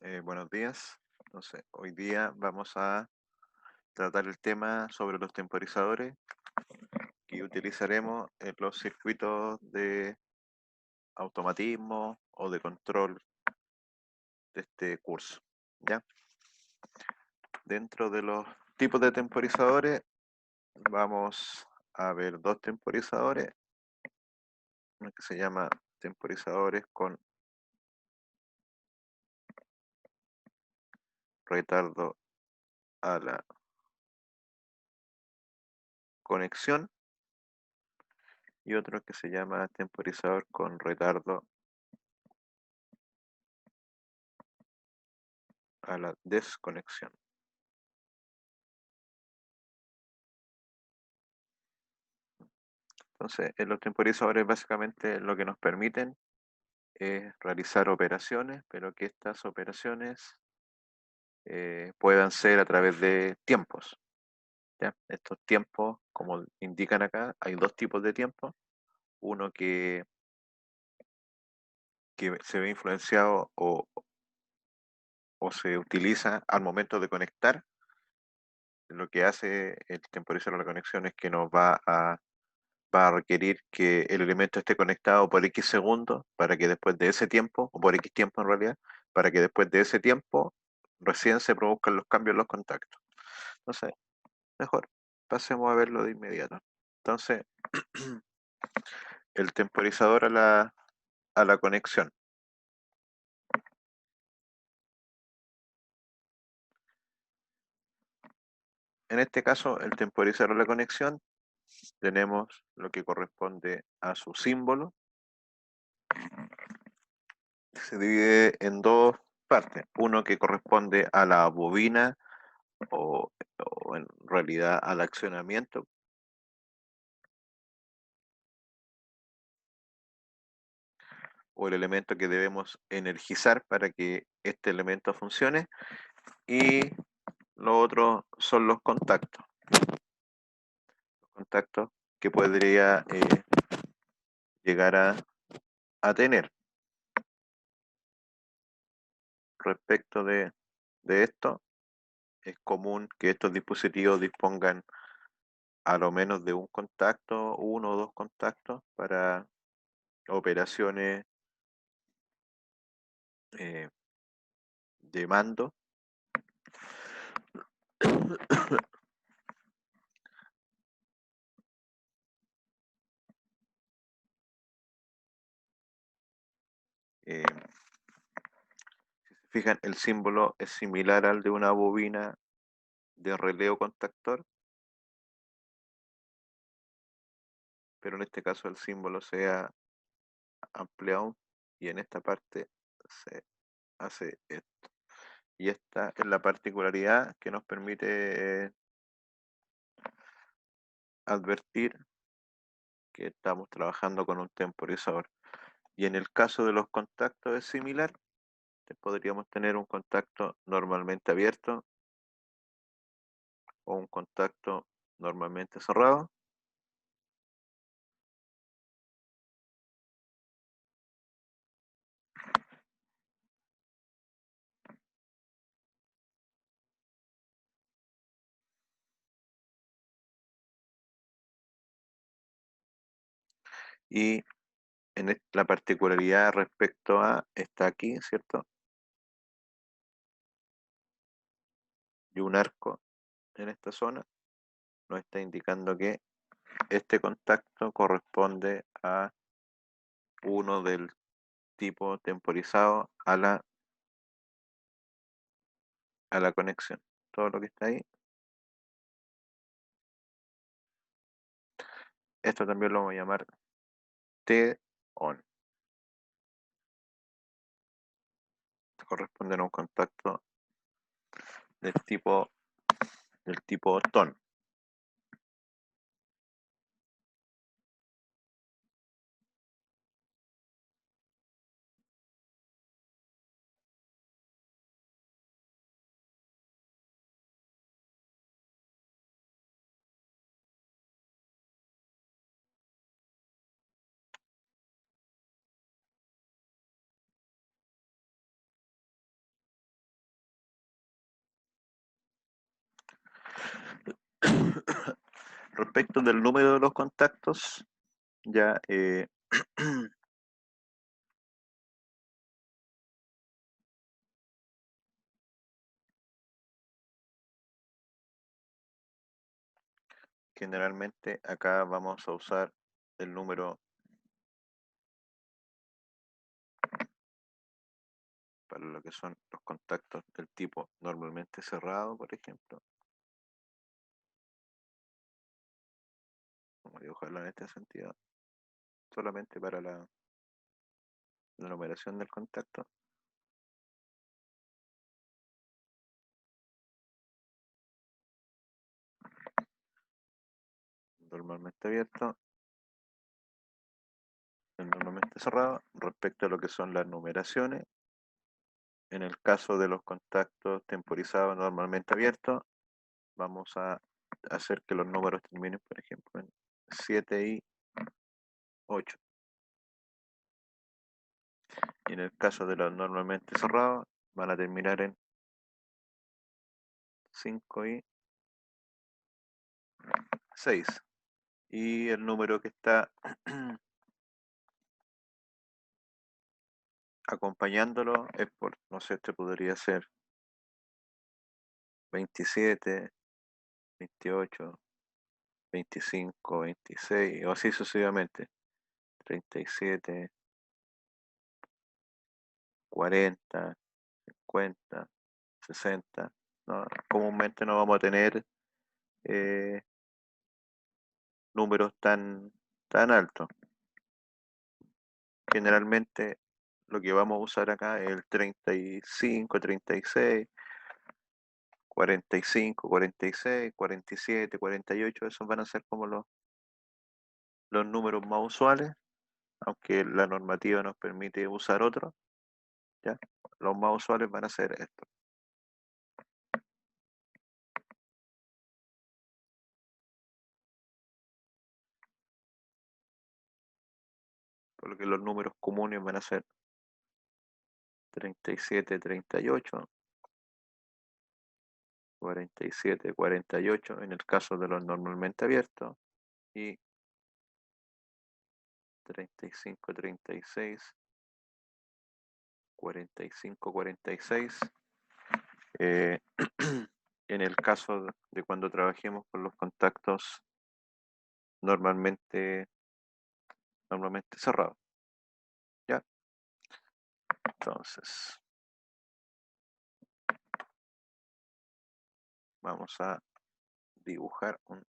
Buenos días. Entonces, hoy día vamos a tratar el tema sobre los temporizadores que utilizaremos en los circuitos de automatismo o de control de este curso. ¿Ya? Dentro de los tipos de temporizadores vamos a ver dos temporizadores, uno que se llama temporizadores con retardo a la conexión y otro que se llama temporizador con retardo a la desconexión. Entonces, los temporizadores básicamente lo que nos permiten es realizar operaciones, pero que estas operaciones puedan ser a través de tiempos. ¿Ya? Estos tiempos, como indican acá, hay dos tipos de tiempos. Uno que se ve influenciado o se utiliza al momento de conectar. Lo que hace el temporizador de la conexión es que va a requerir que el elemento esté conectado por X segundos para que después de ese tiempo, o por X tiempo en realidad, para que después de ese tiempo recién se produzcan los cambios en los contactos. Entonces, mejor, pasemos a verlo de inmediato. Entonces, el temporizador a la conexión. En este caso, el temporizador a la conexión, tenemos lo que corresponde a su símbolo. Se divide en dos partes. Uno que corresponde a la bobina o en realidad al accionamiento, o el elemento que debemos energizar para que este elemento funcione, y lo otro son los contactos que podría llegar a tener. Respecto de esto, es común que estos dispositivos dispongan a lo menos de un contacto, uno o dos contactos para operaciones eh, de mando. Eh, si se fijan, el símbolo es similar al de una bobina de releo contactor, pero en este caso el símbolo se ha ampliado y en esta parte se hace esto. Y esta es la particularidad que nos permite advertir que estamos trabajando con un temporizador. Y en el caso de los contactos es similar. Podríamos tener un contacto normalmente abierto o un contacto normalmente cerrado. Y la particularidad respecto a está aquí, ¿cierto? Y un arco en esta zona nos está indicando que este contacto corresponde a uno del tipo temporizado a la conexión. Todo lo que está ahí, esto también lo vamos a llamar T-on. Corresponde a un contacto del tipo TON. Respecto del número de los contactos, ya generalmente acá vamos a usar el número para lo que son los contactos del tipo normalmente cerrado, por ejemplo. Vamos a dibujarlo en este sentido, solamente para la numeración del contacto. Normalmente abierto, el normalmente cerrado. Respecto a lo que son las numeraciones, en el caso de los contactos temporizados normalmente abiertos, vamos a hacer que los números terminen, por ejemplo, en 7 y 8. Y en el caso de los normalmente cerrados, van a terminar en 5 y 6. Y el número que está acompañándolo es por, no sé, este podría ser 27, 28, 25, 26, o así sucesivamente. 37, 40, 50, 60. No, comúnmente no vamos a tener eh, números tan altos. Generalmente lo que vamos a usar acá es el 35, 36, 45, 46, 47, 48. Esos van a ser como los números más usuales, aunque la normativa nos permite usar otros, ¿ya? Los más usuales van a ser estos. Por lo que los números comunes van a ser 37, 38, 47, 48 en el caso de los normalmente abiertos, y 35, 36, 45, 46 eh, en el caso de cuando trabajemos con los contactos normalmente, normalmente cerrados. ¿Ya? Entonces, vamos a dibujar un...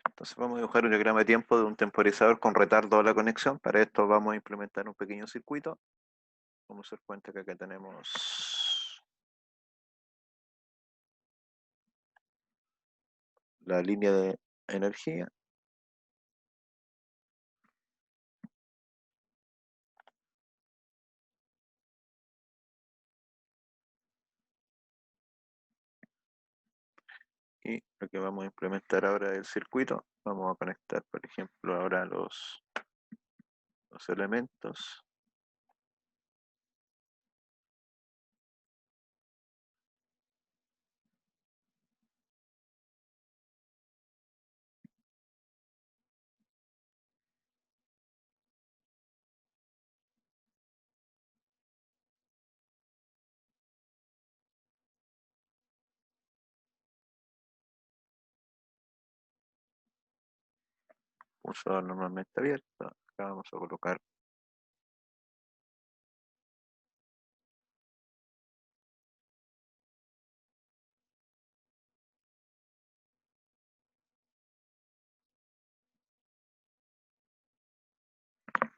Entonces vamos a dibujar un diagrama de tiempo de un temporizador con retardo a la conexión. Para esto vamos a implementar un pequeño circuito. Vamos a dar cuenta que acá tenemos la línea de energía. Y lo que vamos a implementar ahora es el circuito. Vamos a conectar, por ejemplo, ahora los elementos. Pulsador normalmente abierto. Acá vamos a colocar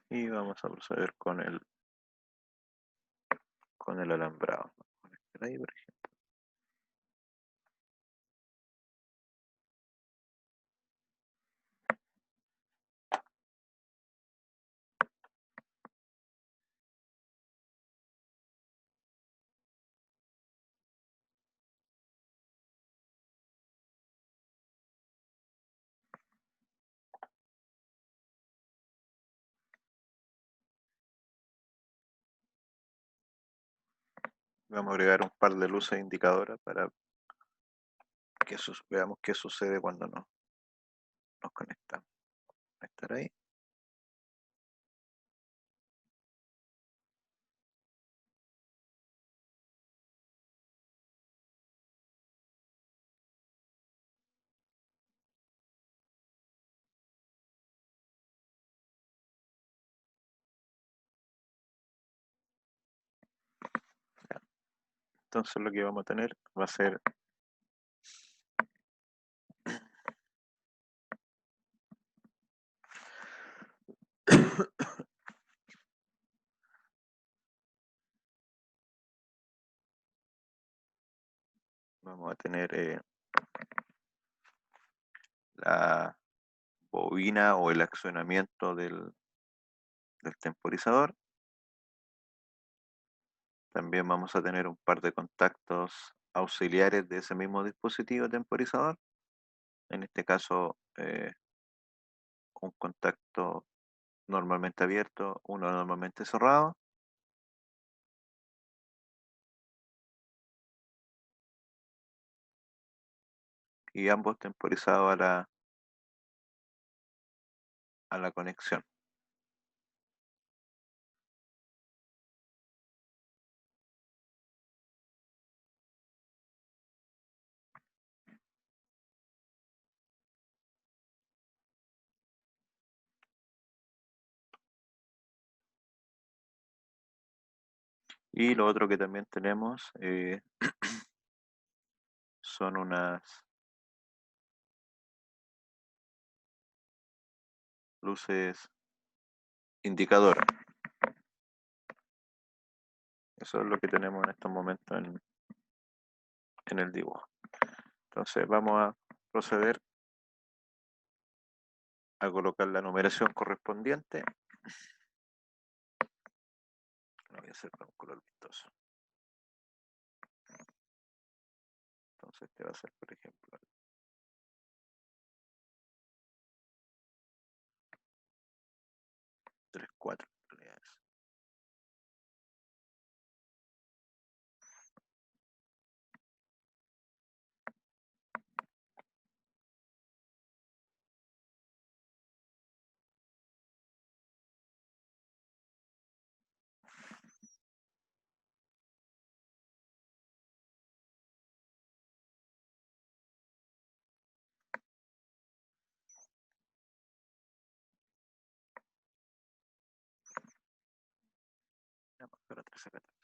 y vamos a proceder con el alambrado. Ahí, por ejemplo. Vamos a agregar un par de luces indicadoras para que veamos qué sucede cuando nos conectamos. Va a estar ahí. Entonces lo que vamos a tener va a ser vamos a tener la bobina o el accionamiento del temporizador. También vamos a tener un par de contactos auxiliares de ese mismo dispositivo temporizador. En este caso, un contacto normalmente abierto, uno normalmente cerrado. Y ambos temporizados a la conexión. Y lo otro que también tenemos son unas luces indicadoras. Eso es lo que tenemos en estos momentos en el dibujo. Entonces vamos a proceder a colocar la numeración correspondiente. Lo voy a hacer con un color vistoso. Entonces este va a ser, por ejemplo, 3, 4 unidades. Pero 13, 14.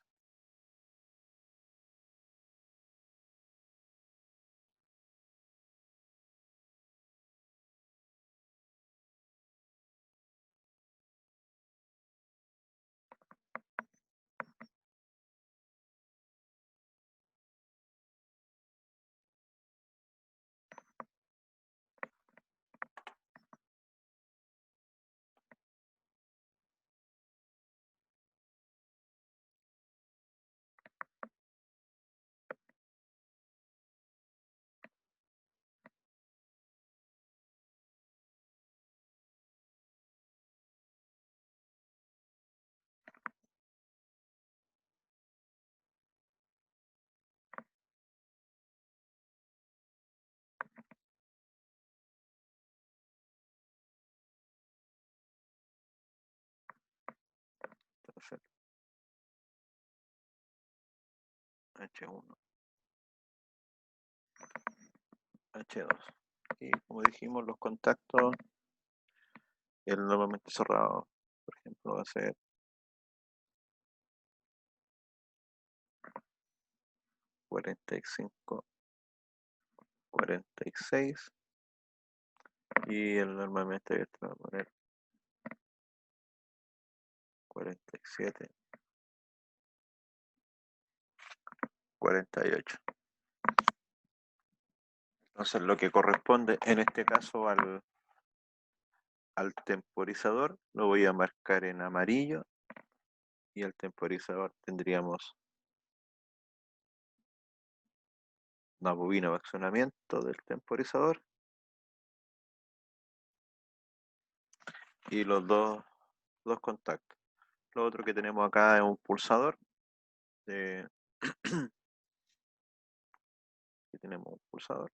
Entonces, H1, H2. Y como dijimos, los contactos, el normalmente cerrado, por ejemplo, va a ser 45, 46. Y el normalmente abierto va a poner 47, 48. Entonces lo que corresponde en este caso al temporizador lo voy a marcar en amarillo, y al temporizador tendríamos una bobina de accionamiento del temporizador y los dos contactos. Lo otro que tenemos acá es un pulsador de Aquí tenemos un pulsador.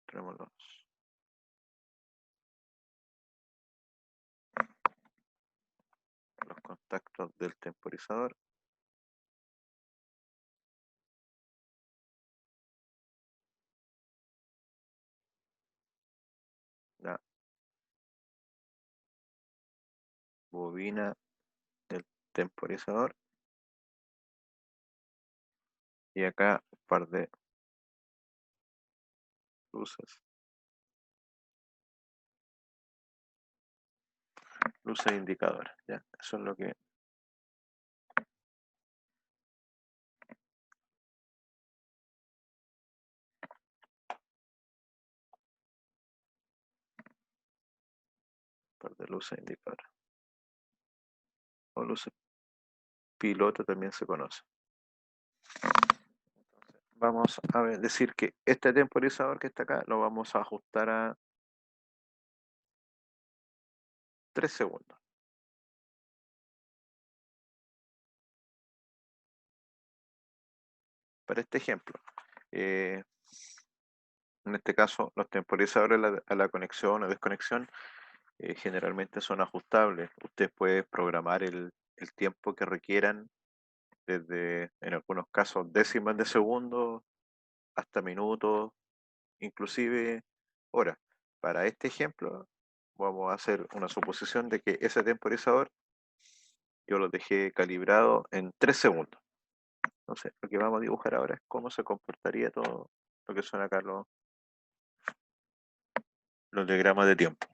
Tenemos los contactos del temporizador. La bobina del temporizador. Y acá un par de luces. Luces indicadoras. Ya, eso es lo que. Un par de luces indicadoras. O luces piloto también se conoce. Vamos a decir que este temporizador que está acá lo vamos a ajustar a 3 segundos. Para este ejemplo, en este caso los temporizadores a la conexión o desconexión generalmente son ajustables. Usted puede programar el tiempo que requieran desde, en algunos casos, décimas de segundo hasta minutos, inclusive horas. Para este ejemplo, vamos a hacer una suposición de que ese temporizador yo lo dejé calibrado en 3 segundos. Entonces, lo que vamos a dibujar ahora es cómo se comportaría todo lo que son acá los diagramas de tiempo.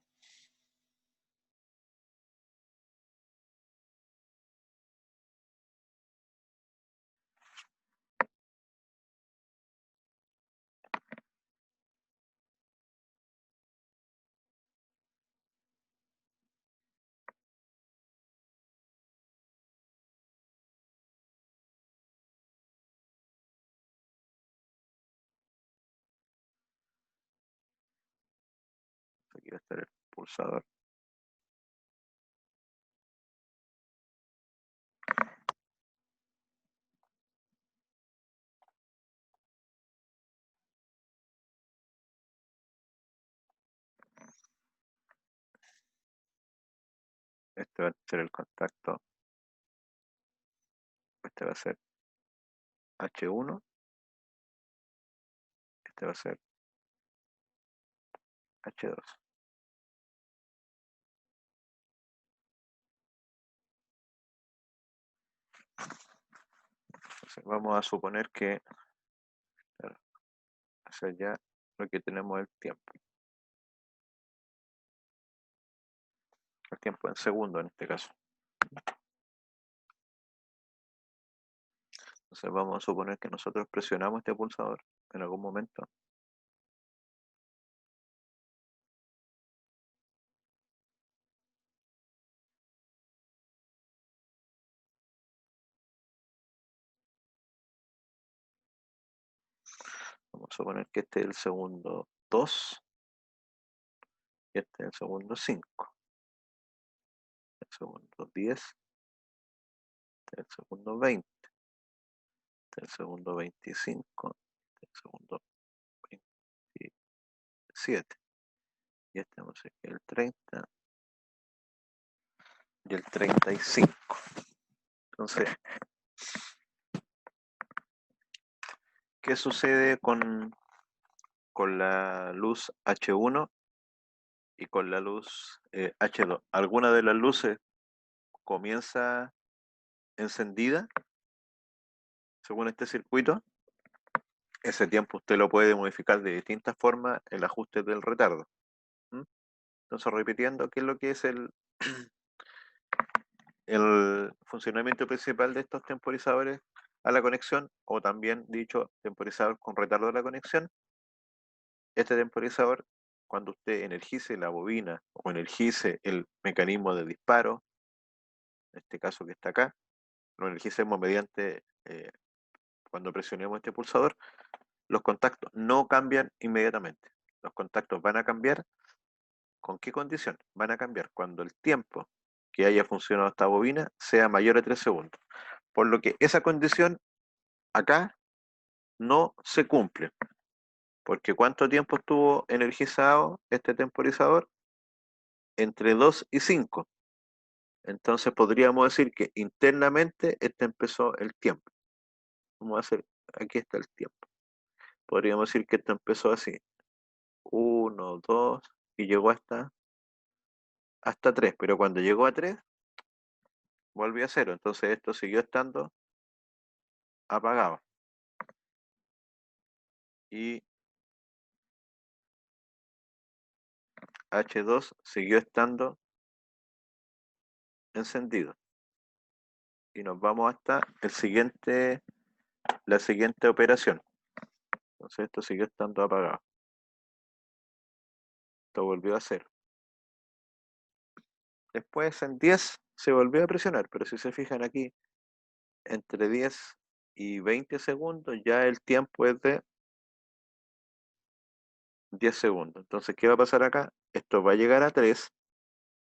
Aquí va a estar el pulsador. Este va a ser el contacto. Este va a ser H1. Este va a ser H2. Entonces, vamos a suponer que claro, hacia allá lo que tenemos es el tiempo. El tiempo en segundos en este caso. Entonces vamos a suponer que nosotros presionamos este pulsador en algún momento. Vamos a suponer que este es el segundo 2 y este es el segundo 5. El segundo 10, este es el segundo 20, este es el segundo 25, este es el segundo 27. Y este vamos a decir que el 30 y el 35. Entonces, ¿qué sucede con la luz H1 y con la luz H2? ¿Alguna de las luces comienza encendida según este circuito? Ese tiempo usted lo puede modificar de distintas formas el ajuste del retardo. ¿Mm? Entonces, repitiendo, ¿qué es lo que es el funcionamiento principal de estos temporizadores a la conexión, o también dicho temporizador con retardo a la conexión? Este temporizador, cuando usted energice la bobina o energice el mecanismo de disparo, en este caso que está acá, lo energicemos mediante, cuando presionemos este pulsador, los contactos no cambian inmediatamente. Los contactos van a cambiar, ¿con qué condición? Van a cambiar cuando el tiempo que haya funcionado esta bobina sea mayor a 3 segundos. Por lo que esa condición acá no se cumple. Porque ¿cuánto tiempo estuvo energizado este temporizador? Entre 2 y 5. Entonces podríamos decir que internamente este empezó el tiempo. Vamos a hacer, aquí está el tiempo. Podríamos decir que esto empezó así. 1, 2 y llegó hasta 3. Pero cuando llegó a 3, volvió a 0. Entonces esto siguió estando apagado. Y H2 siguió estando encendido. Y nos vamos hasta la siguiente operación. Entonces esto siguió estando apagado. Esto volvió a 0. Después en 10 se volvió a presionar, pero si se fijan aquí, entre 10 y 20 segundos ya el tiempo es de 10 segundos. Entonces, ¿qué va a pasar acá? Esto va a llegar a 3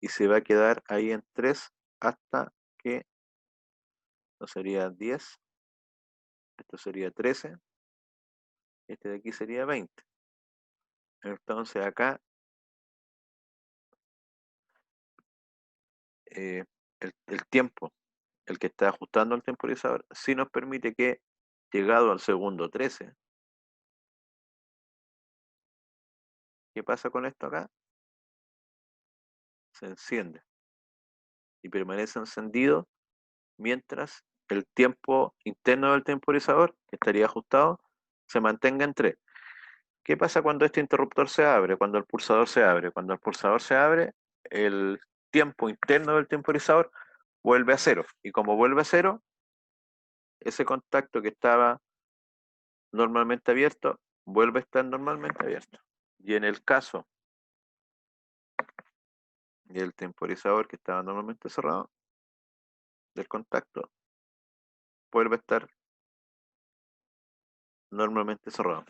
y se va a quedar ahí en 3 hasta que esto sería 10, esto sería 13, este de aquí sería 20. Entonces acá el tiempo, el que está ajustando el temporizador, sí nos permite que llegado al segundo 13, ¿qué pasa con esto acá? Se enciende y permanece encendido mientras el tiempo interno del temporizador, que estaría ajustado, se mantenga en 3. ¿Qué pasa cuando este interruptor se abre? Cuando el pulsador se abre. Cuando el pulsador se abre, el tiempo interno del temporizador vuelve a 0. Y como vuelve a 0, ese contacto que estaba normalmente abierto vuelve a estar normalmente abierto. Y en el caso del temporizador que estaba normalmente cerrado, del contacto, vuelve a estar normalmente cerrado.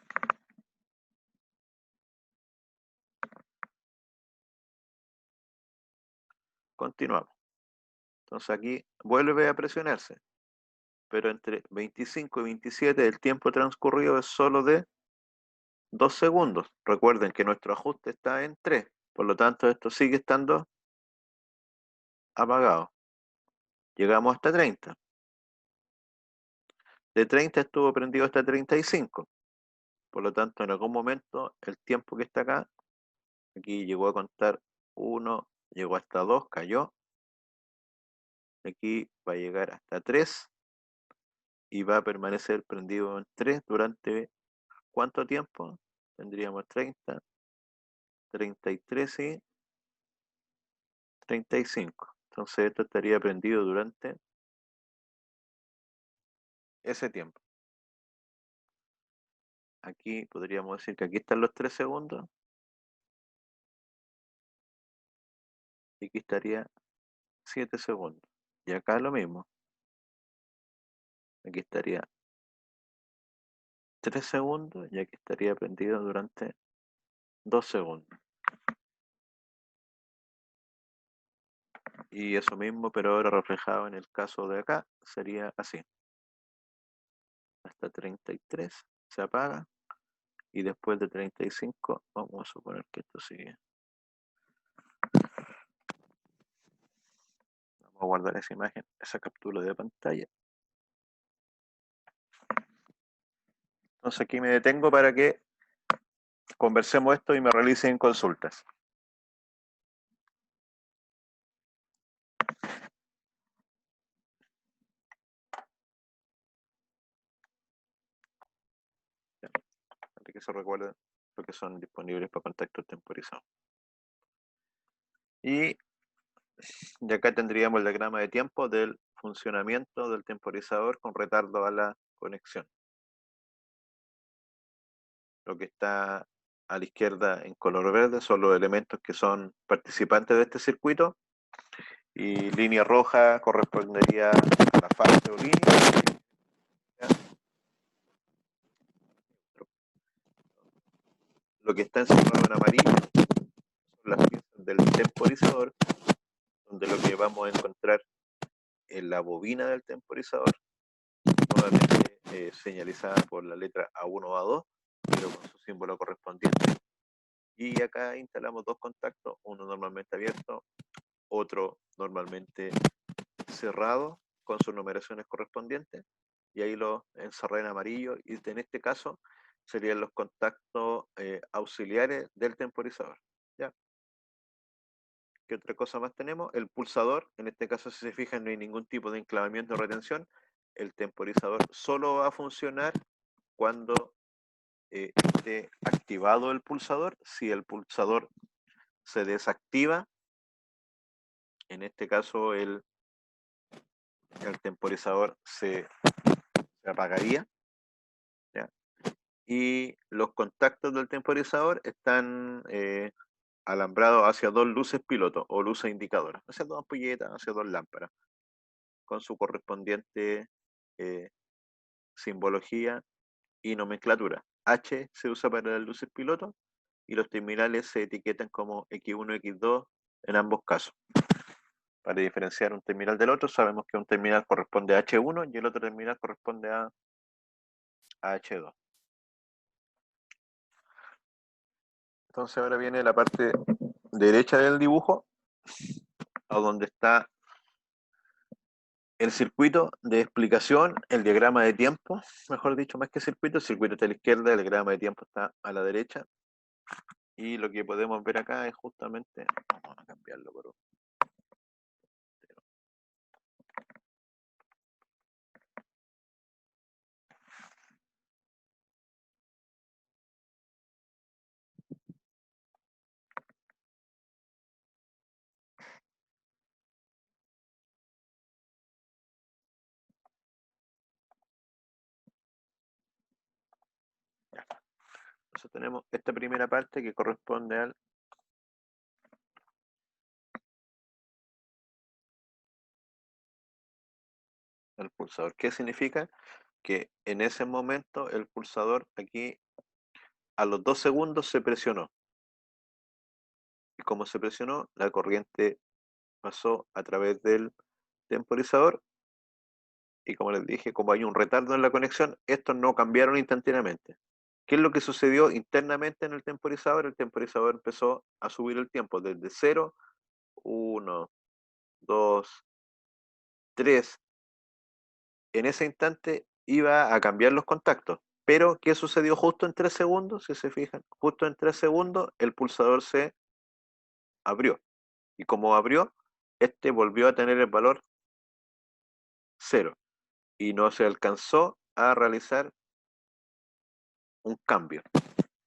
Continuamos. Entonces aquí vuelve a presionarse, pero entre 25 y 27 el tiempo transcurrido es solo de 2 segundos. Recuerden que nuestro ajuste está en 3, por lo tanto esto sigue estando apagado. Llegamos hasta 30. De 30 estuvo prendido hasta 35. Por lo tanto, en algún momento el tiempo que está acá, aquí llegó a contar 1, llegó hasta 2, cayó. Aquí va a llegar hasta 3 y va a permanecer prendido en 3 durante ¿cuánto tiempo? Tendríamos 30, 33 y 35. Entonces esto estaría prendido durante ese tiempo. Aquí podríamos decir que aquí están los 3 segundos y aquí estaría 7 segundos. Y acá lo mismo. Aquí estaría 3 segundos y aquí estaría prendido durante 2 segundos. Y eso mismo, pero ahora reflejado en el caso de acá, sería así. Hasta 33 se apaga y después de 35 vamos a suponer que esto sigue. Vamos a guardar esa imagen, esa captura de pantalla. Entonces aquí me detengo para que conversemos esto y me realicen consultas. Para que se recuerden lo que son disponibles para contactos temporizados. Y acá tendríamos el diagrama de tiempo del funcionamiento del temporizador con retardo a la conexión. Lo que está a la izquierda en color verde son los elementos que son participantes de este circuito y línea roja correspondería a la fase o línea. Lo que está encerrado en amarillo son las piezas del temporizador, donde lo que vamos a encontrar en la bobina del temporizador, nuevamente señalizada por la letra A1 o A2, pero con su símbolo correspondiente. Y acá instalamos dos contactos, uno normalmente abierto, otro normalmente cerrado, con sus numeraciones correspondientes, y ahí lo encerré en amarillo, y en este caso serían los contactos auxiliares del temporizador. ¿Ya? ¿Qué otra cosa más tenemos? El pulsador, en este caso si se fijan no hay ningún tipo de enclavamiento o retención, el temporizador solo va a funcionar cuando esté activado el pulsador. Si el pulsador se desactiva, en este caso el temporizador se apagaría, ¿ya? Y los contactos del temporizador están alambrados hacia dos luces piloto o luces indicadoras, hacia dos ampolletas, hacia dos lámparas, con su correspondiente eh, simbología y nomenclatura. H se usa para las luces piloto y los terminales se etiquetan como X1, X2 en ambos casos. Para diferenciar un terminal del otro, sabemos que un terminal corresponde a H1 y el otro terminal corresponde a H2. Entonces ahora viene la parte derecha del dibujo, a donde está el circuito de explicación, el diagrama de tiempo, mejor dicho, más que circuito, el circuito está a la izquierda, el diagrama de tiempo está a la derecha. Y lo que podemos ver acá es justamente, vamos a cambiarlo por Entonces tenemos esta primera parte que corresponde al pulsador. ¿Qué significa? Que en ese momento el pulsador aquí a los 2 segundos se presionó. Y como se presionó, la corriente pasó a través del temporizador y como les dije, como hay un retardo en la conexión, estos no cambiaron instantáneamente. ¿Qué es lo que sucedió internamente en el temporizador? El temporizador empezó a subir el tiempo desde 0, 1, 2, 3. En ese instante iba a cambiar los contactos. Pero, ¿qué sucedió justo en 3 segundos? Si se fijan, justo en 3 segundos el pulsador se abrió. Y como abrió, este volvió a tener el valor 0. Y no se alcanzó a realizar un cambio.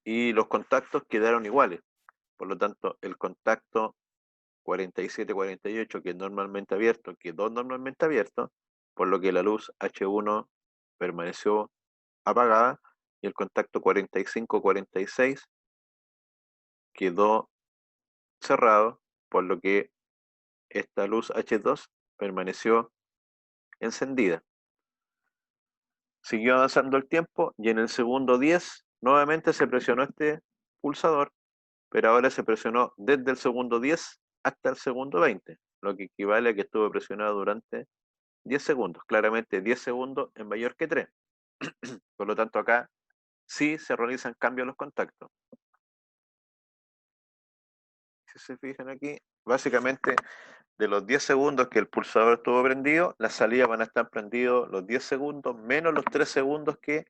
Y los contactos quedaron iguales. Por lo tanto, el contacto 47-48, que es normalmente abierto, quedó normalmente abierto, por lo que la luz H1 permaneció apagada y el contacto 45-46 quedó cerrado, por lo que esta luz H2 permaneció encendida. Siguió avanzando el tiempo y en el segundo 10 nuevamente se presionó este pulsador, pero ahora se presionó desde el segundo 10 hasta el segundo 20, lo que equivale a que estuvo presionado durante 10 segundos. Claramente 10 segundos es mayor que 3. Por lo tanto, acá sí se realizan cambios en los contactos. Si se fijan aquí, básicamente de los 10 segundos que el pulsador estuvo prendido, las salidas van a estar prendidos los 10 segundos menos los 3 segundos que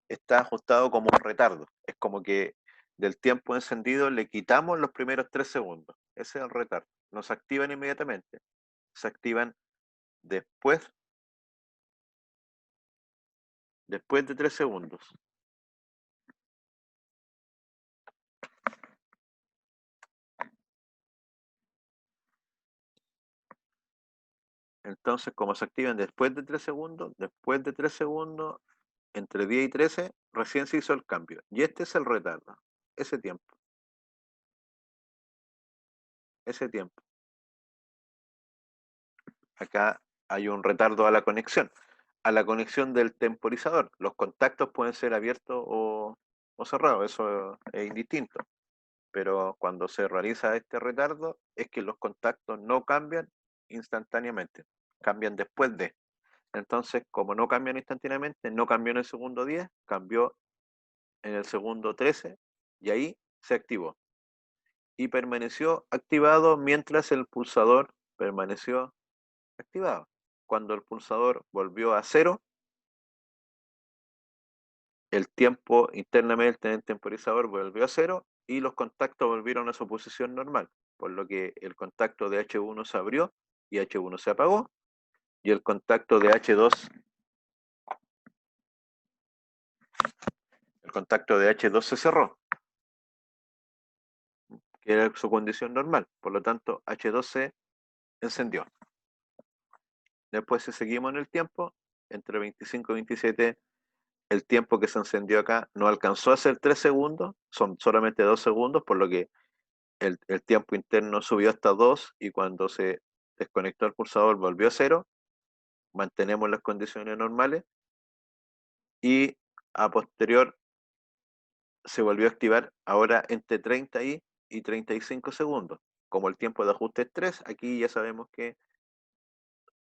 está ajustado como un retardo. Es como que del tiempo encendido le quitamos los primeros 3 segundos. Ese es el retardo. No se activan inmediatamente. Se activan después, después de 3 segundos. Entonces, como se activan después de 3 segundos, entre 10 y 13, recién se hizo el cambio. Y este es el retardo. Ese tiempo. Ese tiempo. Acá hay un retardo a la conexión. A la conexión del temporizador. Los contactos pueden ser abiertos o cerrados. Eso es indistinto. pero cuando se realiza este retardo es que los contactos no cambian instantáneamente, cambian después de. Entonces, como no cambian instantáneamente, no cambió en el segundo 10, cambió en el segundo 13 y ahí se activó. Y permaneció activado mientras el pulsador permaneció activado. Cuando el pulsador volvió a cero, el tiempo internamente en el temporizador volvió a cero y los contactos volvieron a su posición normal, por lo que el contacto de H1 se abrió y H1 se apagó, y el contacto de H2, el contacto de H2 se cerró, que era su condición normal, por lo tanto H2 se encendió. Después, si seguimos en el tiempo, entre 25 y 27, el tiempo que se encendió acá no alcanzó a ser 3 segundos, son solamente 2 segundos, por lo que el tiempo interno subió hasta 2 y cuando se desconectó el pulsador volvió a cero, mantenemos las condiciones normales y a posterior se volvió a activar ahora entre 30 y 35 segundos. Como el tiempo de ajuste es 3, aquí ya sabemos que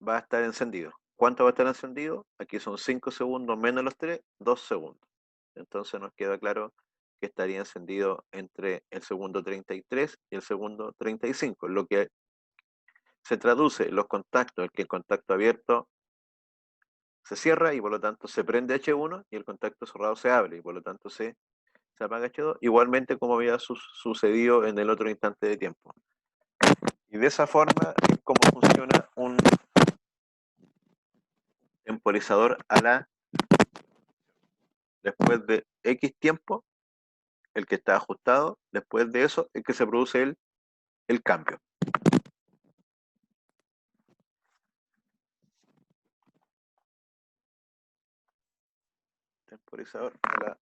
va a estar encendido. ¿Cuánto va a estar encendido? Aquí son 5 segundos menos los 3, 2 segundos. Entonces nos queda claro que estaría encendido entre el segundo 33 y el segundo 35, lo que se traduce en los contactos, en que el contacto abierto se cierra y por lo tanto se prende H1 y el contacto cerrado se abre y por lo tanto se apaga H2, igualmente como había sucedido en el otro instante de tiempo. Y de esa forma es como funciona un temporizador a la después de X tiempo, el que está ajustado, después de eso es que se produce el cambio. Temporizador a la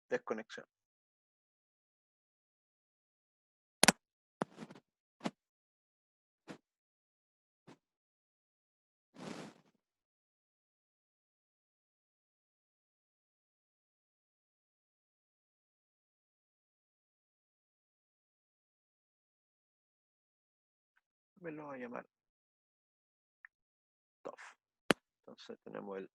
desconexión. Me lo voy a llamar TOF. Entonces tenemos el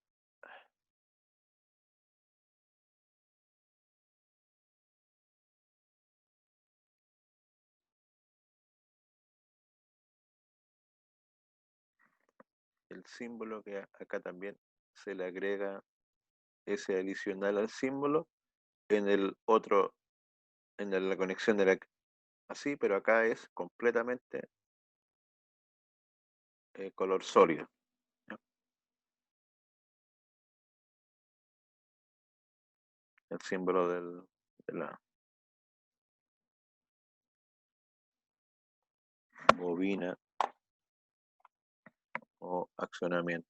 símbolo que acá también se le agrega ese adicional al símbolo en el otro, en la conexión de la así, pero acá es completamente color sólido. ¿Ya? El símbolo de la bobina o accionamiento.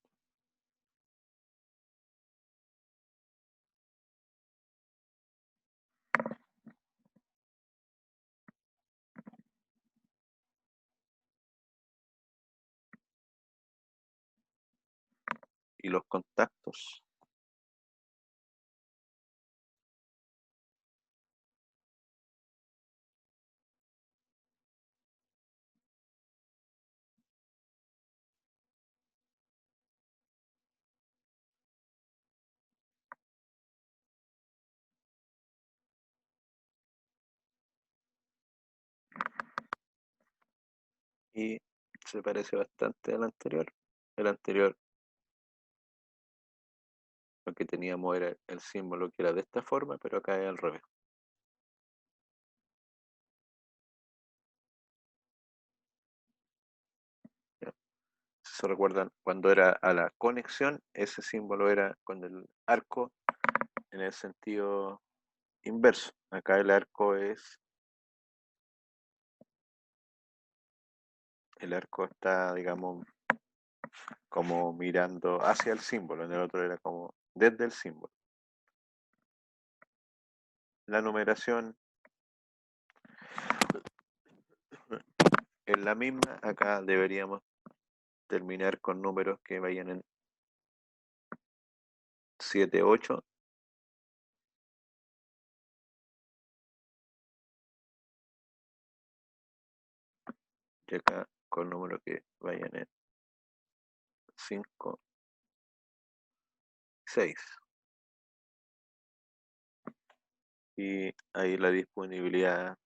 Y los contactos. Y se parece bastante al anterior. El anterior lo que teníamos era el símbolo que era de esta forma, pero acá es al revés. ¿Ya? Si se recuerdan, cuando era a la conexión, ese símbolo era con el arco en el sentido inverso. Acá el arco está, digamos, como mirando hacia el símbolo, en el otro era como desde el símbolo. La numeración es la misma, acá deberíamos terminar con números que vayan en 7, 8 y acá con números que vayan en 5, 6. Y ahí la disponibilidad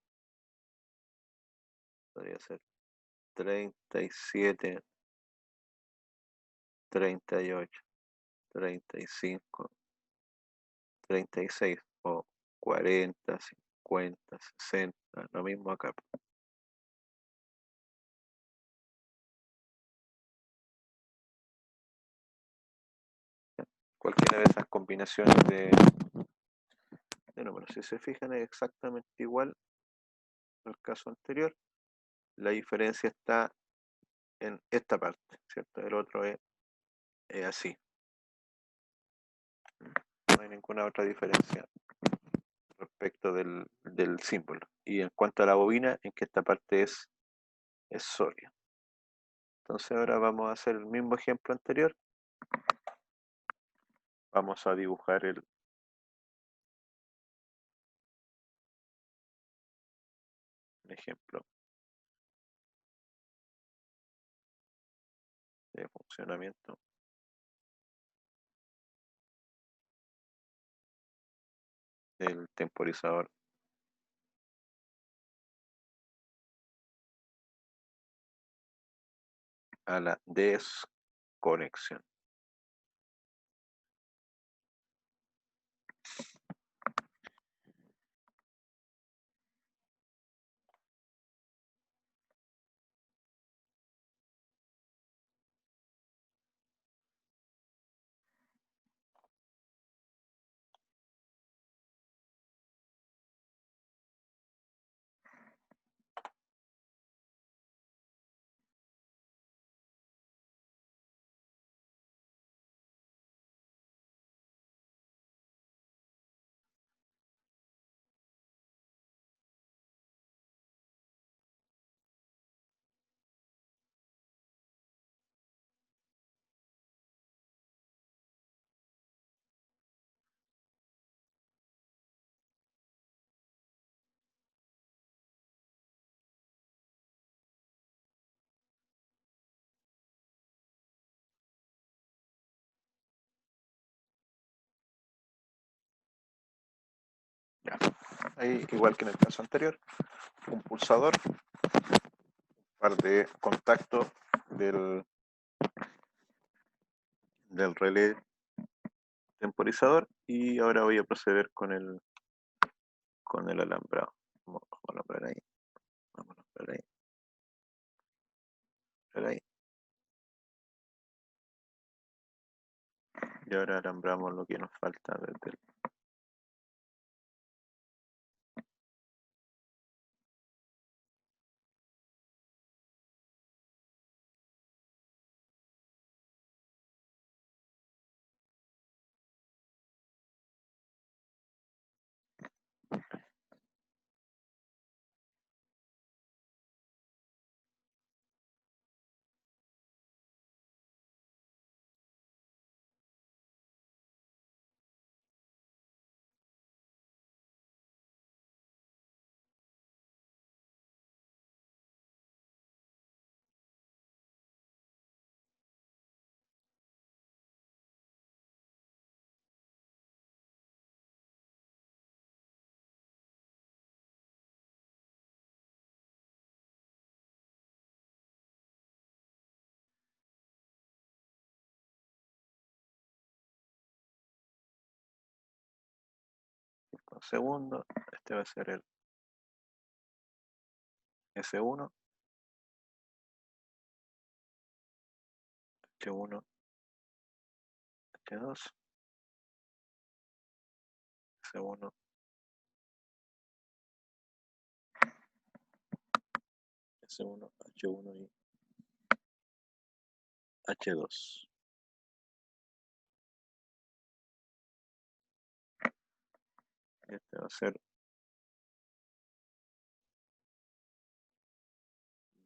podría ser 37, 38, 35, 36 o 40, 50, 60, lo mismo acá. Cualquiera de esas combinaciones de números, si se fijan, es exactamente igual al caso anterior. La diferencia está en esta parte, ¿cierto? El otro es así. No hay ninguna otra diferencia respecto del símbolo. Y en cuanto a la bobina, en que esta parte es sólida. Entonces ahora vamos a hacer el mismo ejemplo anterior. Vamos a dibujar el ejemplo de funcionamiento del temporizador a la desconexión. Ya. Ahí, igual que en el caso anterior, un pulsador, par de contacto del relé temporizador, y ahora voy a proceder con el alambrado. Vamos a alambrar ahí, vamos a alambrar ahí, alambrar ahí. Y ahora alambramos lo que nos falta desde el segundo. Este va a ser el S1, H1, H2, S1, S1, H1 y H2. Este va a ser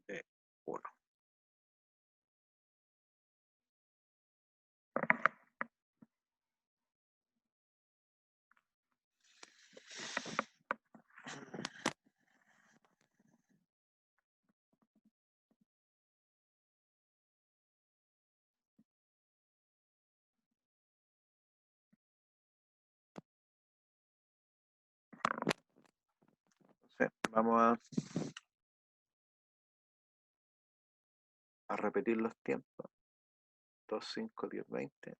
D1. Entonces, vamos a repetir los tiempos. 2, 5, 10, 20.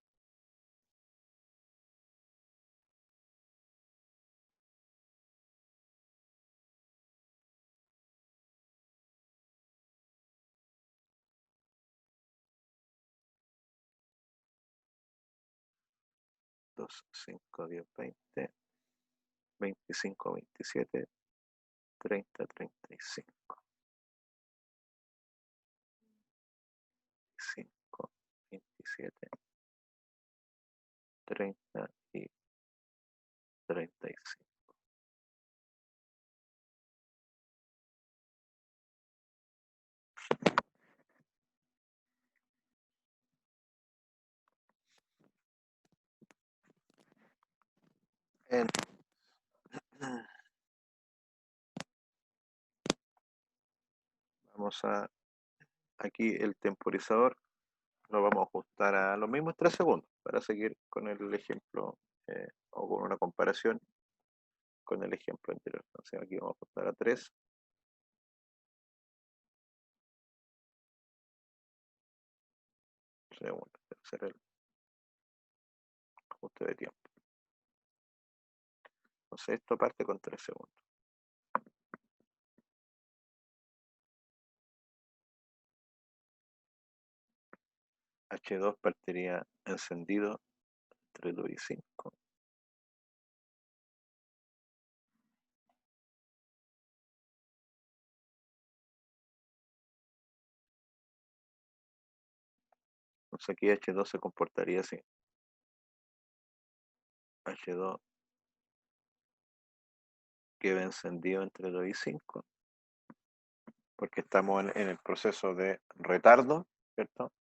2, 5, 10, 20. 25, 27, 30, 35. 5, 27, 30 y 35. En- Vamos a, aquí el temporizador lo vamos a ajustar a los mismos 3 segundos para seguir con el ejemplo o con una comparación con el ejemplo anterior. Entonces aquí vamos a ajustar a 3 segundos. Ese será el ajuste de tiempo. Entonces esto parte con 3 segundos. H2 partiría encendido entre 2 y 5. Entonces aquí H2 se comportaría así. H2 queda encendido entre 2 y 5, porque estamos en el proceso de retardo, ¿cierto?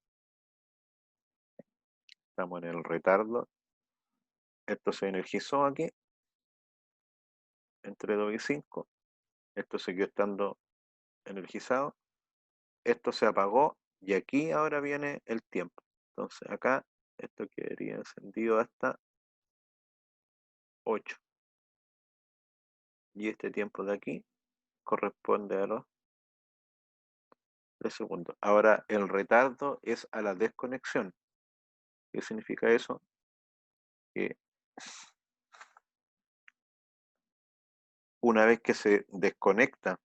Estamos en el retardo. Esto se energizó aquí, entre 2 y 5. Esto siguió estando energizado. Esto se apagó y aquí ahora viene el tiempo. Entonces acá esto quedaría encendido hasta 8. Y este tiempo de aquí corresponde a los 3 segundos. Ahora el retardo es a la desconexión. ¿Qué significa eso? Que una vez que se desconecta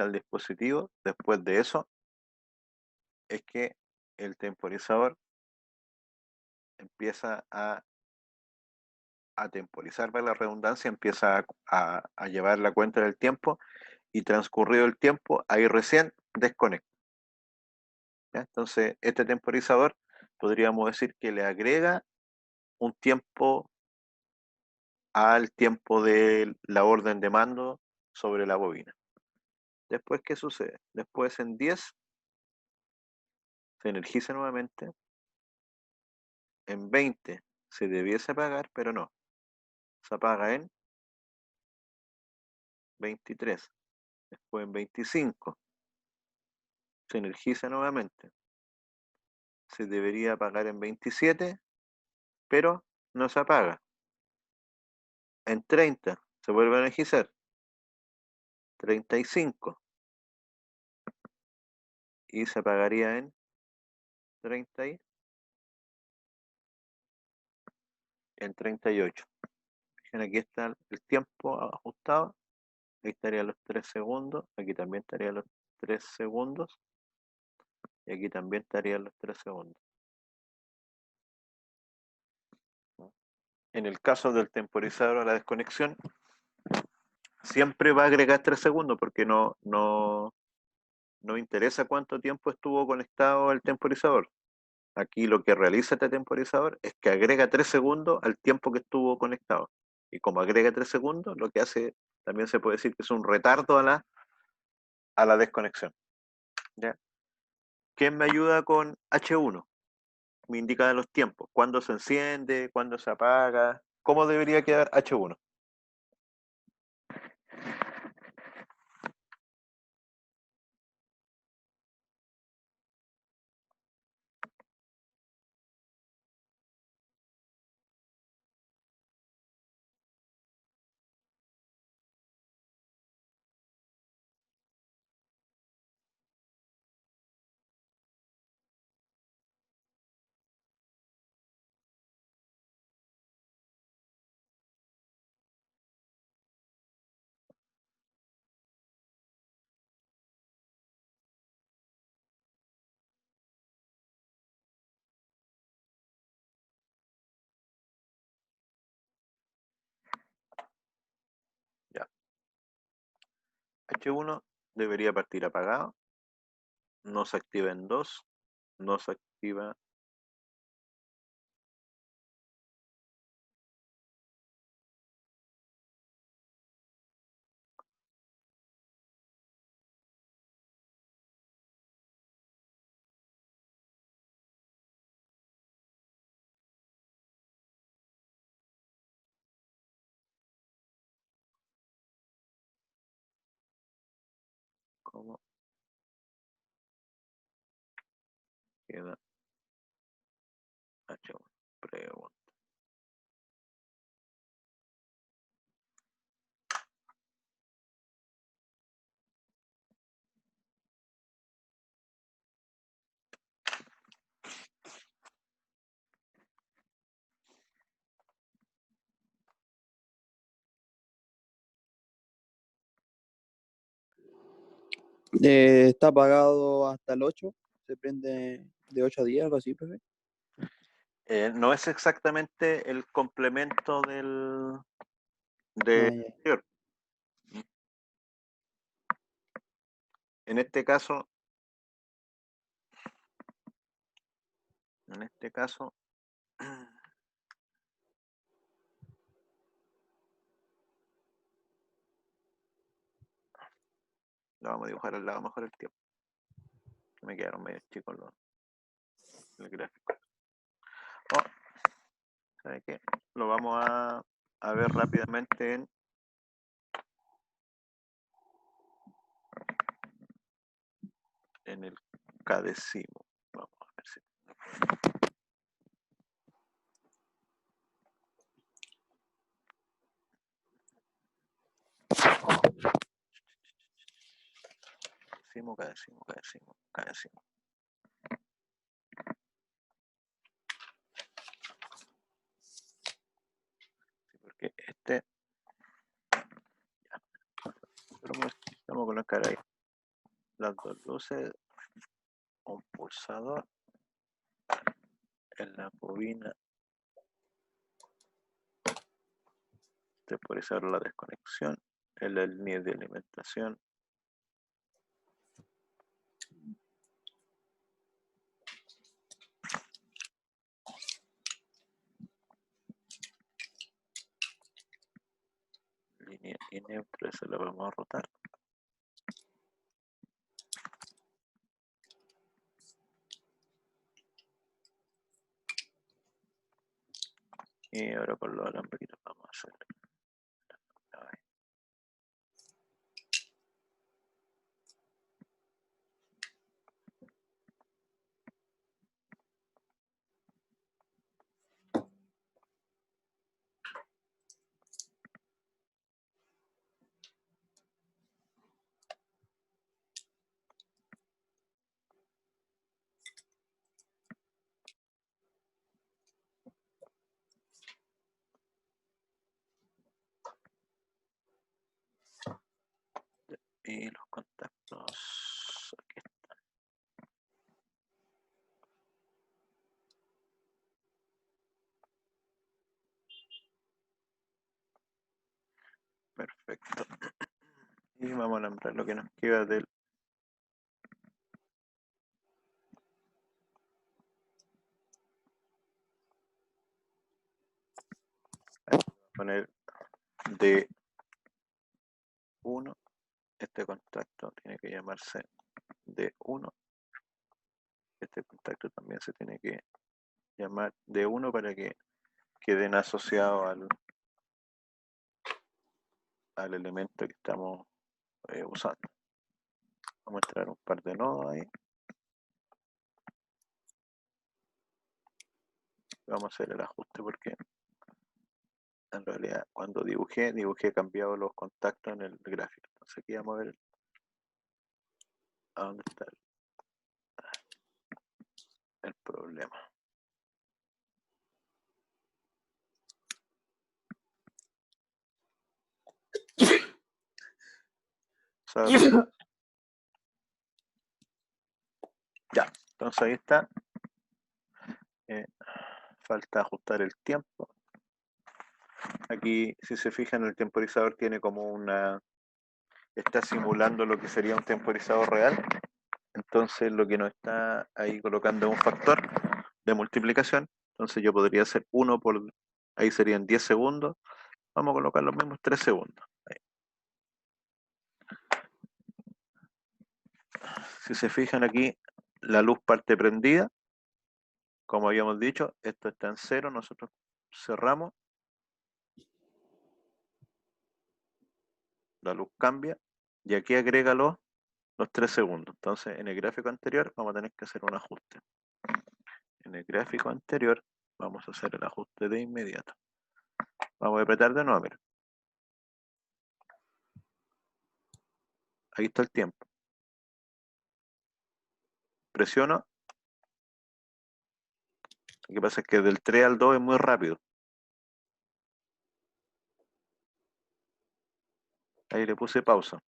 el dispositivo, después de eso es que el temporizador empieza a temporizar, para la redundancia, empieza a llevar la cuenta del tiempo y transcurrido el tiempo, ahí recién desconecta. ¿Ya? Entonces, este temporizador podríamos decir que le agrega un tiempo al tiempo de la orden de mando sobre la bobina. Después, ¿qué sucede? Después en 10 se energiza nuevamente, en 20 se debiese apagar, pero no, se apaga en 23, después en 25 se energiza nuevamente, se debería apagar en 27, pero no se apaga. En 30 se vuelve a energizar, 35 y se apagaría en 30 en 38. Fijen, aquí está el tiempo ajustado, ahí estarían los 3 segundos, aquí también estarían los 3 segundos y aquí también estarían los 3 segundos. En el caso del temporizador a la desconexión, siempre va a agregar 3 segundos porque no interesa cuánto tiempo estuvo conectado el temporizador. Aquí lo que realiza este temporizador es que agrega 3 segundos al tiempo que estuvo conectado. Y como agrega 3 segundos, lo que hace, también se puede decir que es un retardo a la desconexión. ¿Ya? ¿Quién me ayuda con H1? Me indica los tiempos, cuándo se enciende, cuándo se apaga, cómo debería quedar H1. H1 debería partir apagado, no se activa en 2, no se activa como queda H1. Pregunta. Está pagado hasta el 8, se prende de 8 a 10, algo así, profe. No es exactamente el complemento del Ya. anterior. En este caso, lo vamos a dibujar al lado mejor el tiempo. Que me quedaron medio chicos el gráfico. ¿Sabe qué? Lo vamos a ver rápidamente en el cadecimo. Vamos a ver si. Cadecimo. Sí, porque vamos a colocar ahí las dos luces, un pulsador en la bobina, temporizador la desconexión, en la línea de alimentación, línea y neutra, se la vamos a rotar. Y ahora con los alambritos vamos a hacer. Y los contactos aquí están. Perfecto. Y vamos a alambrar lo que nos queda del poner D1. Este contacto tiene que llamarse D1. Este contacto también se tiene que llamar D1 para que queden asociados al elemento que estamos usando. Vamos a entrar un par de nodos ahí. Vamos a hacer el ajuste porque en realidad cuando dibujé cambiado los contactos en el gráfico. Entonces aquí vamos a ver a dónde está el problema. Ya, entonces ahí está. Falta ajustar el tiempo. Aquí, si se fijan, el temporizador tiene como una está simulando lo que sería un temporizador real. Entonces lo que nos está ahí colocando es un factor de multiplicación. Entonces yo podría hacer 1 por, ahí serían 10 segundos. Vamos a colocar los mismos 3 segundos. Ahí. Si se fijan aquí, la luz parte prendida. Como habíamos dicho, esto está en 0, nosotros cerramos. La luz cambia y aquí agrega los 3 segundos. Entonces en el gráfico anterior vamos a tener que hacer un ajuste. En el gráfico anterior vamos a hacer el ajuste de inmediato. Vamos a apretar de nuevo, mira. Ahí está el tiempo. Presiono. Lo que pasa es que del 3 al 2 es muy rápido. Ahí le puse pausa.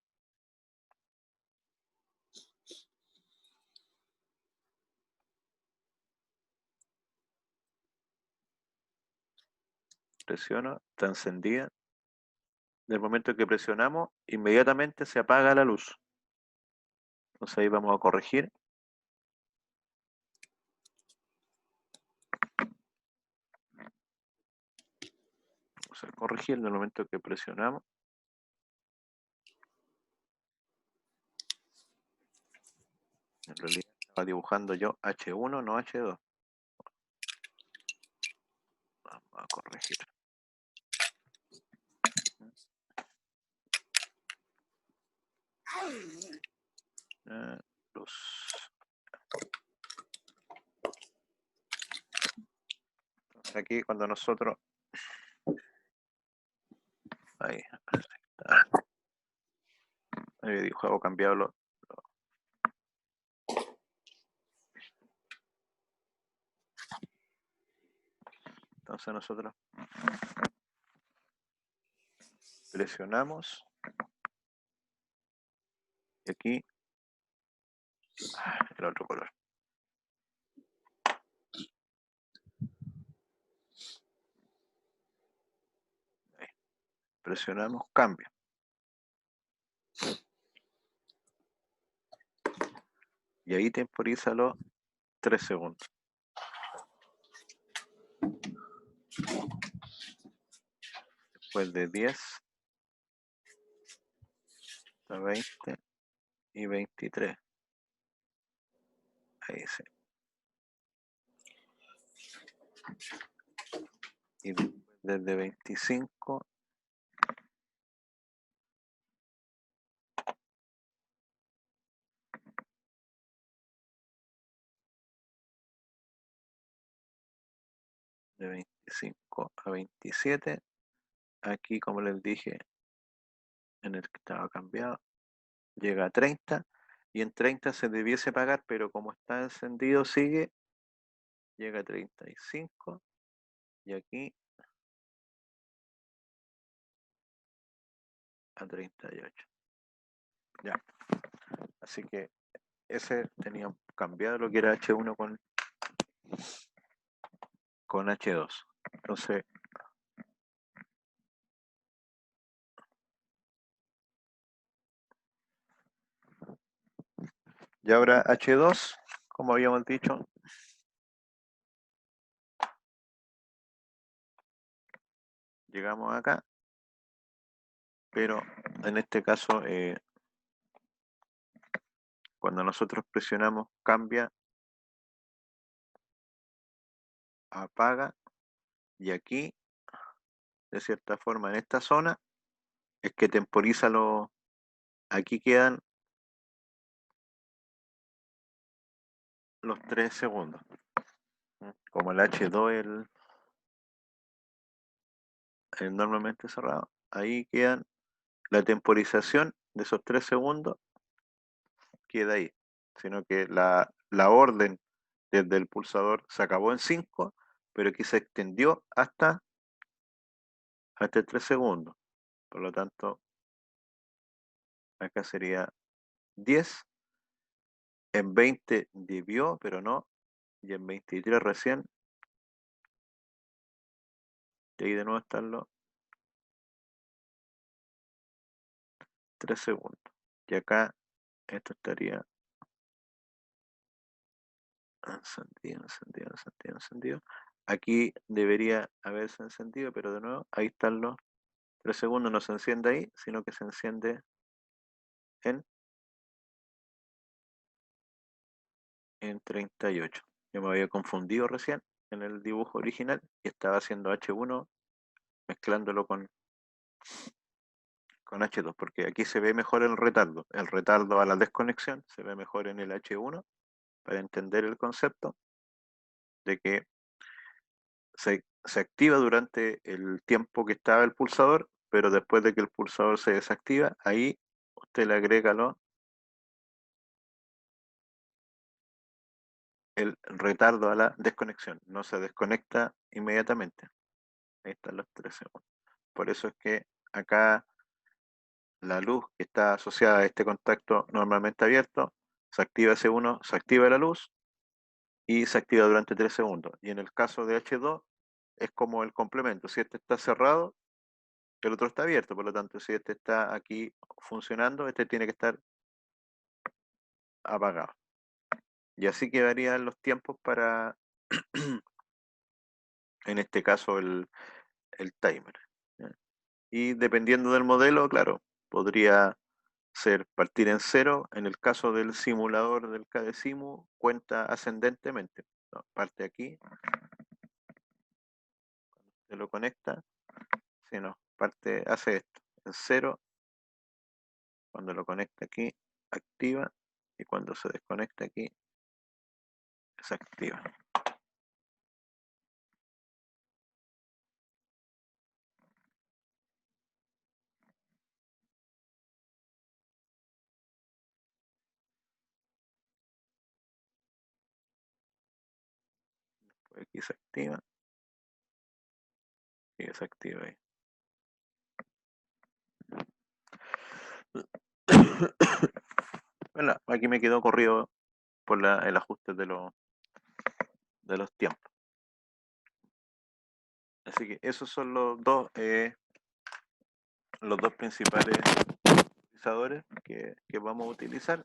Presiono, está encendida. Del momento que presionamos, inmediatamente se apaga la luz. Entonces ahí vamos a corregir. Vamos a corregir en el momento que presionamos. En realidad estaba dibujando yo H1, no H2. Vamos a corregir. Luz. Entonces aquí cuando nosotros... Ahí. Ahí dibujo, cambiado lo... Entonces nosotros presionamos y aquí el otro color. Ahí. Presionamos, cambia. Y ahí temporiza los 3 segundos. Después de 10 a 20 y 23. Ahí sí. Y desde 25 de 25 a 27. Aquí, como les dije, en el que estaba cambiado, llega a 30 y en 30 se debiese pagar, pero como está encendido sigue, llega a 35 y aquí a 38. Ya, así que ese tenía cambiado lo que era H1 con H2. Entonces, y ahora H2, como habíamos dicho, llegamos acá, pero en este caso, cuando nosotros presionamos cambia, apaga, y aquí, de cierta forma, en esta zona, es que temporiza aquí quedan los 3 segundos. Como el H2 el normalmente cerrado, ahí quedan la temporización de esos 3 segundos, queda ahí. Sino que la orden desde el pulsador se acabó en 5, pero aquí se extendió hasta 3 segundos. Por lo tanto, acá sería 10. En 20 debió, pero no. Y en 23 recién. Y ahí de nuevo están 3 segundos. Y acá esto estaría encendido, encendido, encendido, encendido. Aquí debería haberse encendido, pero de nuevo, ahí están los 3 segundos, no se enciende ahí, sino que se enciende en, 38. Yo me había confundido recién en el dibujo original y estaba haciendo H1 mezclándolo con H2, porque aquí se ve mejor el retardo a la desconexión se ve mejor en el H1 para entender el concepto de que se activa durante el tiempo que estaba el pulsador, pero después de que el pulsador se desactiva, ahí usted le agrega el retardo a la desconexión, no se desconecta inmediatamente. Ahí están los 3 segundos. Por eso es que acá la luz que está asociada a este contacto normalmente abierto, se activa C1, se activa la luz y se activa durante 3 segundos. Y en el caso de H2 es como el complemento. Si este está cerrado, el otro está abierto. Por lo tanto, si este está aquí funcionando, este tiene que estar apagado. Y así quedarían los tiempos para, en este caso, el timer. ¿Ya? Y dependiendo del modelo, claro, podría ser partir en cero. En el caso del simulador del KDesimu, cuenta ascendentemente. No, parte aquí, se lo conecta, si no, parte, hace esto, en cero, cuando lo conecta aquí, activa, y cuando se desconecta aquí, desactiva. Aquí se activa y desactiva ahí. Bueno, aquí me quedó corrido por el ajuste de los tiempos. Así que esos son los dos principales utilizadores que vamos a utilizar.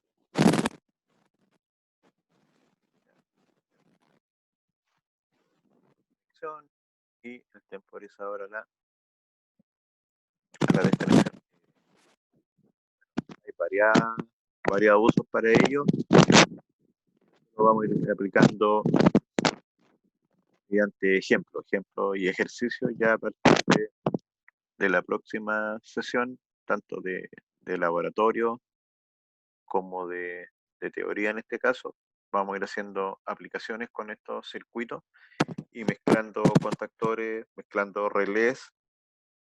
Y el temporizador a la desconexión. Hay variados usos para ello. Lo vamos a ir aplicando mediante ejemplos y ejercicios ya a partir de la próxima sesión, tanto de laboratorio como de teoría en este caso. Vamos a ir haciendo aplicaciones con estos circuitos y mezclando contactores, mezclando relés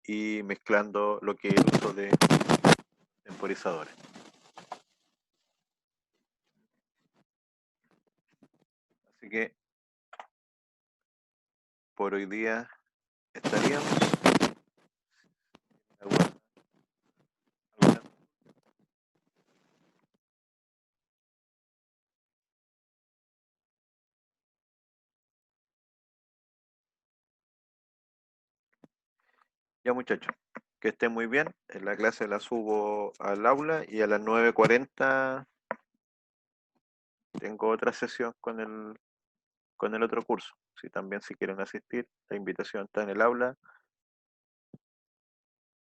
y mezclando lo que es el uso de temporizadores. Así que por hoy día estaríamos. ¿Alguna- alguna? Ya muchachos, que estén muy bien. En la clase la subo al aula y a las 9:40 tengo otra sesión con el otro curso. Si también si quieren asistir, la invitación está en el aula